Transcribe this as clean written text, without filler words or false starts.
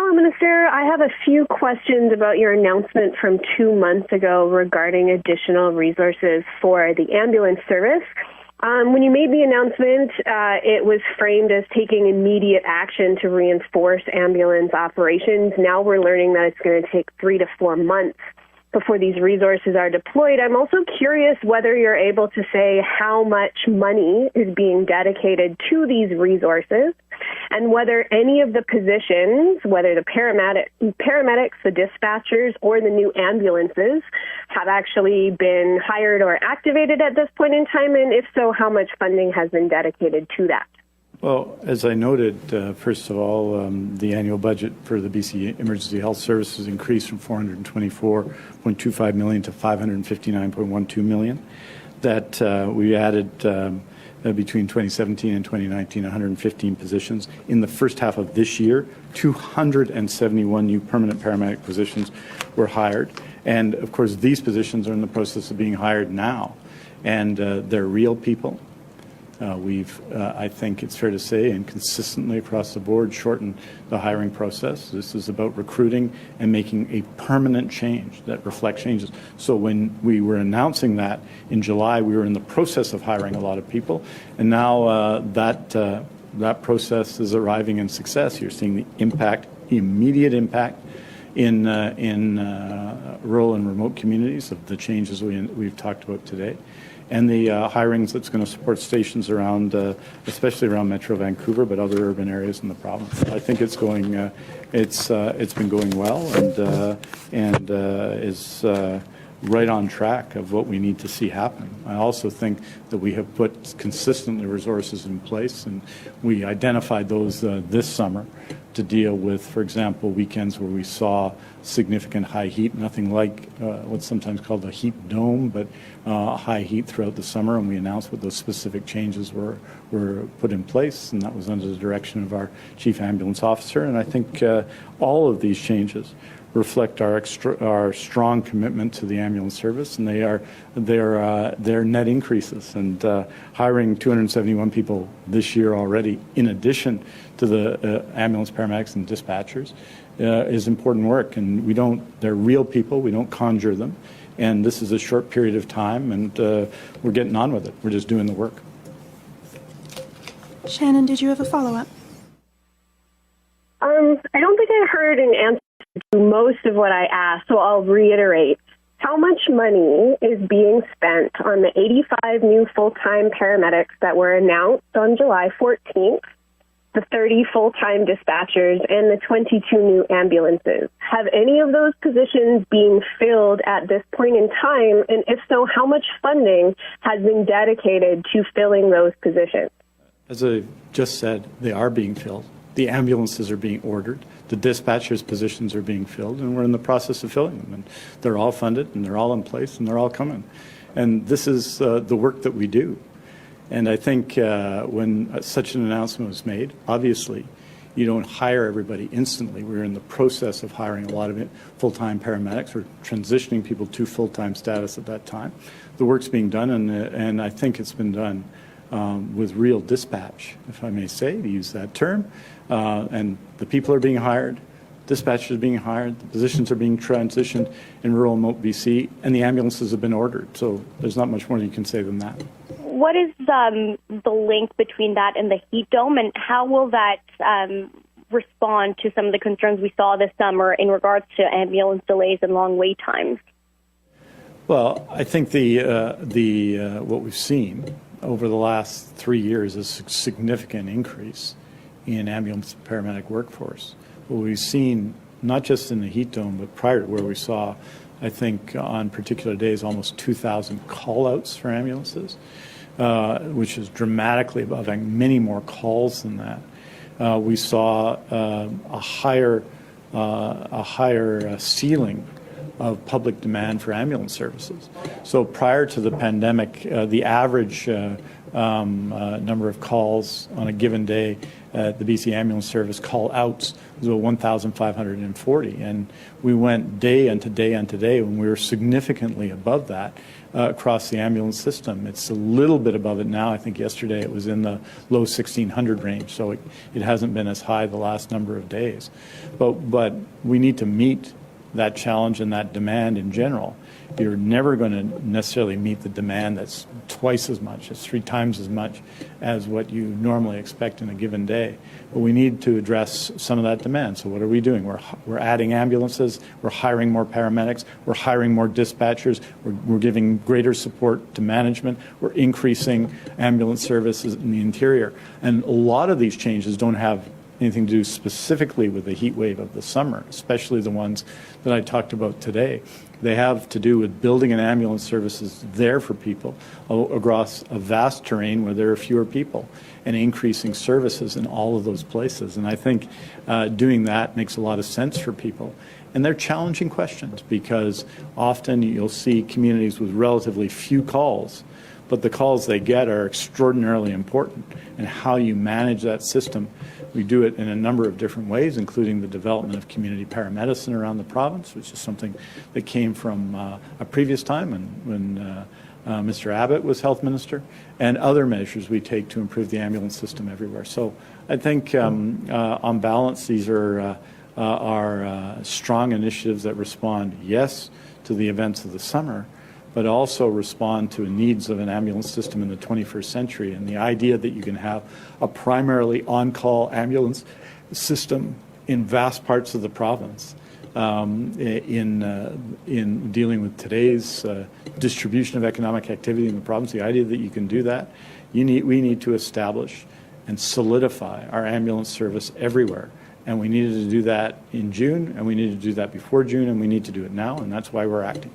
Hello, Minister. I have a few questions about your announcement from 2 months ago regarding additional resources for the ambulance service. When you made the announcement, it was framed as taking immediate action to reinforce ambulance operations. Now we're learning that it's going to take 3 to 4 months before these resources are deployed. I'm also curious whether you're able to say how much money is being dedicated to these resources and whether any of the positions, whether the paramedics, the dispatchers, or the new ambulances have actually been hired or activated at this point in time, and if so, how much funding has been dedicated to that? Well, as I noted, first of all, the annual budget for the BC Emergency Health Services increased from $424.25 million to $559.12 million. That we added between 2017 and 2019, 115 positions. In the first half of this year, 271 new permanent paramedic positions were hired. And of course, these positions are in the process of being hired now. And they're real people. I think it's fair to say, and consistently across the board, shortened the hiring process. This is about recruiting and making a permanent change that reflects changes. So when we were announcing that in July, we were in the process of hiring a lot of people, and now that process is arriving in success. You're seeing the impact, immediate impact, in rural and remote communities of the changes we've talked about today. And the hirings that's going to support stations around, especially around Metro Vancouver, but other urban areas in the province. I think it's going, it's been going well, and is right on track of what we need to see happen. I also think that we have put consistently resources in place, and we identified those this summer to deal with, for example, weekends where we saw significant high heat, nothing like what's sometimes called a heat dome, but high heat throughout the summer, and we announced what those specific changes were put in place, and that was under the direction of our Chief Ambulance Officer. And I think all of these changes reflect our strong commitment to the ambulance service, and they're net increases. And hiring 271 people this year already, in addition to the ambulance paramedics and dispatchers, is important work. And they're real people. We don't conjure them. And this is a short period of time, and we're getting on with it. We're just doing the work. Shannon, did you have a follow-up? I don't think I heard an answer to most of what I asked, so I'll reiterate. How much money is being spent on the 85 new full-time paramedics that were announced on July 14th, the 30 full-time dispatchers, and the 22 new ambulances? Have any of those positions being filled at this point in time? And if so, how much funding has been dedicated to filling those positions? As I just said, they are being filled. The ambulances are being ordered. The dispatchers' positions are being filled, and we're in the process of filling them. And they're all funded, and they're all in place, and they're all coming. And this is the work that we do. And I think when such an announcement was made, obviously, you don't hire everybody instantly. We're in the process of hiring a lot of full-time paramedics. We're transitioning people to full-time status at that time. The work's being done, and I think it's been done with real dispatch, if I may say, to use that term. And the people are being hired, dispatchers are being hired, the positions are being transitioned in rural and remote BC, and the ambulances have been ordered. So there's not much more you can say than that. What is the link between that and the heat dome, and how will that respond to some of the concerns we saw this summer in regards to ambulance delays and long wait times? Well, I think what we've seen over the last 3 years is a significant increase in ambulance and paramedic workforce. What we've seen, not just in the heat dome, but prior to where we saw, I think, on particular days, almost 2,000 call-outs for ambulances, which is dramatically above, having many more calls than that. We saw a higher ceiling of public demand for ambulance services. So prior to the pandemic, the average number of calls on a given day the BC Ambulance Service call outs was about 1,540, and we went day into day into day when we were significantly above that across the ambulance system. It's a little bit above it now. I think yesterday it was in the low 1,600 range, so it hasn't been as high the last number of days. But we need to meet that challenge and that demand in general. You're never going to necessarily meet the demand that's twice as much, it's 3 times as much as what you normally expect in a given day. But we need to address some of that demand. So what are we doing? We're adding ambulances, we're hiring more paramedics, we're hiring more dispatchers, we're giving greater support to management, we're increasing ambulance services in the interior. And a lot of these changes don't have anything to do specifically with the heat wave of the summer, especially the ones that I talked about today. They have to do with building an ambulance services there for people across a vast terrain where there are fewer people and increasing services in all of those places. And I think doing that makes a lot of sense for people. And they're challenging questions because often you'll see communities with relatively few calls, but the calls they get are extraordinarily important. And how you manage that system, we do it in a number of different ways, including the development of community paramedicine around the province, which is something that came from a previous time when Mr. Abbott was health minister, and other measures we take to improve the ambulance system everywhere. So I think on balance, these are strong initiatives that respond, yes, to the events of the summer, but also respond to the needs of an ambulance system in the 21st century. And the idea that you can have a primarily on-call ambulance system in vast parts of the province in dealing with today's distribution of economic activity in the province, the idea that you can do that, we need to establish and solidify our ambulance service everywhere. And we needed to do that in June, and we needed to do that before June, and we need to do it now, and that's why we're acting.